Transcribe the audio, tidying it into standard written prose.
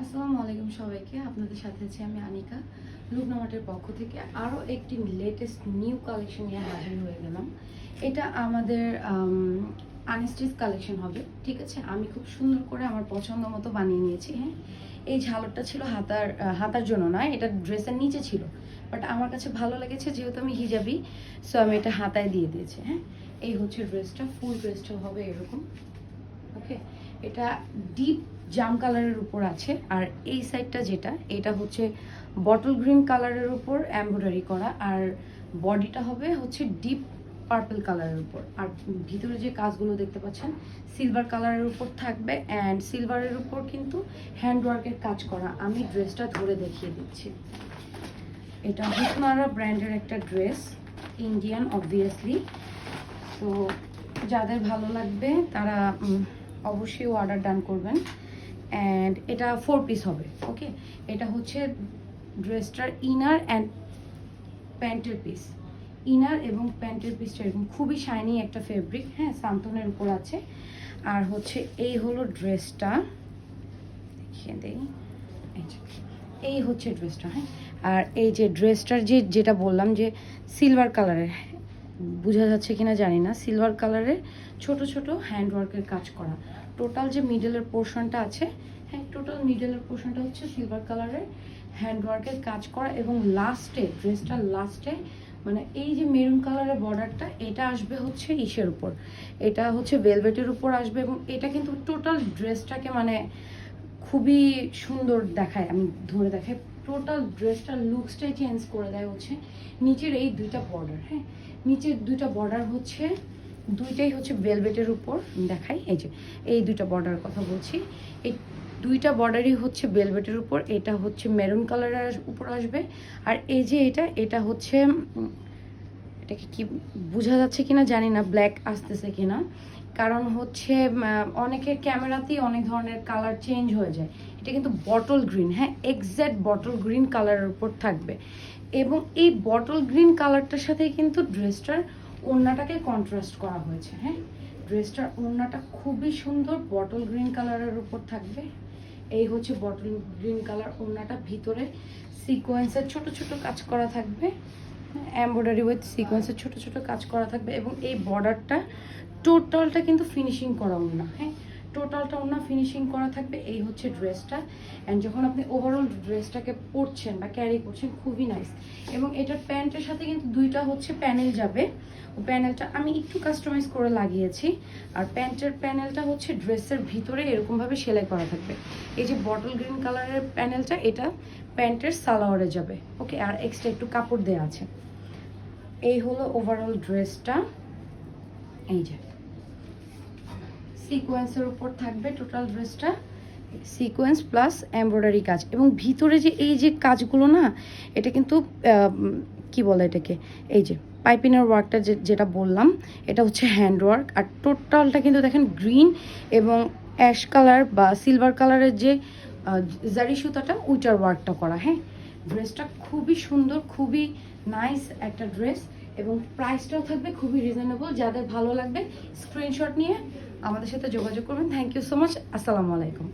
আসসালামু আলাইকুম সবাইকে। আপনাদের সাথে আছি আমি আনিকা। লুকনামার্টের পক্ষ থেকে আরও একটি লেটেস্ট নিউ কালেকশন নিয়ে হাজির হয়ে গেলাম। এটা আমাদের আনস্টিচ কালেকশন হবে, ঠিক আছে। আমি খুব সুন্দর করে আমার পছন্দ মতো বানিয়ে নিয়েছি। হ্যাঁ, এই ঝালরটা ছিল হাতার জন্য নয়, এটা ড্রেসের নিচে ছিল, বাট আমার কাছে ভালো লেগেছে যেহেতু আমি হিজাবি, সো আমি এটা হাতায় দিয়ে দিয়েছি। হ্যাঁ, এই হচ্ছে ড্রেসটা, ফুল ড্রেসটা হবে এরকম। ওকে, এটা ডিপ জাম কালারের উপর আছে। আর এই সাইডটা যেটা, এটা হচ্ছে বটল গ্রিন কালারের উপর এমব্রয়ডারি করা, আর বডিটা হবে হচ্ছে ডিপ পার্পল কালারের উপর। আর ভিতরে যে কাজগুলো দেখতে পাচ্ছেন সিলভার কালারের উপর থাকবে, অ্যান্ড সিলভারের উপর কিন্তু হ্যান্ডওয়ার্কের কাজ করা। আমি ড্রেসটা ধরে দেখিয়ে দিচ্ছি। এটা হুকনারা ব্র্যান্ডের একটা ড্রেস, ইন্ডিয়ান অবভিয়াসলি। তো যাদের ভালো লাগবে তারা অবশ্যই অর্ডার ডান করবেন। অ্যান্ড এটা 4 পিস হবে। ওকে, এটা হচ্ছে ড্রেসটার ইনার অ্যান্ড প্যান্টের পিস। ইনার এবং প্যান্টের পিসটা এরকম খুবই শাইনি একটা ফেব্রিক। হ্যাঁ, সান্তনের উপর আছে। আর হচ্ছে এই হলো ড্রেসটা, দেখিয়ে দেই। এই হচ্ছে ড্রেসটা। হ্যাঁ, আর এই যে ড্রেসটার যেটা বললাম যে সিলভার কালারের, বোঝা যাচ্ছে কিনা জানি না, সিলভার কালারের ছোট ছোট হ্যান্ডওয়ার্কের কাজ করা। টোটাল যে মিডলের পোর্শনটা আছে, হ্যাঁ, টোটাল মিডলের পোর্শনটা হচ্ছে সিলভার কালারের হ্যান্ডওয়ার্কের কাজ করা। এবং লাস্টে, ড্রেসটার লাস্টে মানে এই যে মেরুন কালারের বর্ডারটা, এটা আসবে হচ্ছে ইসের উপর, এটা হচ্ছে ভেলভেটের উপর আসবে। এবং এটা কিন্তু টোটাল ড্রেসটাকে মানে খুবই সুন্দর দেখায়। আমি ধরে দেখাই, টোটাল ড্রেসটার লুকসটাই চেঞ্জ করে দেয় হচ্ছে নিচের এই দুইটা বর্ডার। হ্যাঁ, নিচের দুইটা বর্ডার হচ্ছে দুইটাই হচ্ছে ভেলভেটের উপর দেখাই। এই যে এই দুইটা বর্ডার কথা বলছি, এই দুইটা বর্ডারই হচ্ছে ভেলভেটের উপর। এটা হচ্ছে মেরুন কালারের উপর আসবে। আর এই যে এটা হচ্ছে, এটাকে কি বোঝা যাচ্ছে কিনা জানি না, ব্ল্যাক আসতেছে কিনা, কারণ হচ্ছে অনেকের ক্যামেরাতেই অনেক ধরনের কালার চেঞ্জ হয়ে যায়। এটা কিন্তু বটল গ্রিন, হ্যাঁ, এক্স্যাক্ট বটল গ্রিন কালারের উপর থাকবে। এবং এই বটল গ্রিন কালারটার সাথে কিন্তু ড্রেসটার ওড়নাটাকে কন্ট্রাস্ট করা হয়েছে। হ্যাঁ, ড্রেসটার ওড়নাটা খুবই সুন্দর, বটল গ্রিন কালারের উপর থাকবে। এই হচ্ছে বটল গ্রিন কালার ওড়নাটা, ভিতরে সিকোয়েন্সের ছোট ছোট কাজ করা থাকবে, এমব্রয়ডারি উইথ সিকোয়েন্সের ছোট ছোট কাজ করা থাকবে। এবং এই বর্ডারটা টোটালটা কিন্তু ফিনিশিং করা ওড়না। হ্যাঁ, টোটালটা ওড়না ফিনিশিং করা থাকবে। এই হচ্ছে ড্রেসটা। অ্যান্ড যখন আপনি ওভারঅল ড্রেসটাকে পরছেন বা ক্যারি করছেন, খুবই নাইস। এবং এটার প্যান্টের সাথে কিন্তু দুইটা হচ্ছে প্যানেল যাবে। ও প্যানেলটা আমি একটু কাস্টমাইজ করে লাগিয়েছি। আর প্যান্টের প্যানেলটা হচ্ছে ড্রেসের ভিতরে এরকমভাবে সেলাই করা থাকবে। এই যে বটল গ্রিন কালারের প্যানেলটা, এটা প্যান্টের সালোয়ারে যাবে। ওকে, আর এক্সট্রা একটু কাপড় দেওয়া আছে। এই হলো ওভারঅল ড্রেসটা। এই যে সিকোয়েন্সের উপর থাকবে টোটাল ড্রেসটা, সিকোয়েন্স প্লাস এমব্রয়ডারি কাজ। এবং ভিতরে যে এই যে কাজগুলো না, এটা কিন্তু কি বলে এটাকে, এই যে পাইপিনের ওয়ার্কটা যেটা বললাম, এটা হচ্ছে হ্যান্ডওয়ার্ক। আর টোটালটা কিন্তু দেখেন গ্রিন এবং অ্যাশ কালার বা সিলভার কালারের যে জারি সুতাটা, ওইটার ওয়ার্কটা করা। হ্যাঁ, ড্রেসটা খুবই সুন্দর, খুবই নাইস একটা ড্রেস। এবং প্রাইসটাও থাকবে খুবই রিজনেবল। যাদের ভালো লাগবে স্ক্রিনশট নিয়ে আমাদের সাথে যোগাযোগ করবেন। Thank you so much. আসসালামু আলাইকুম।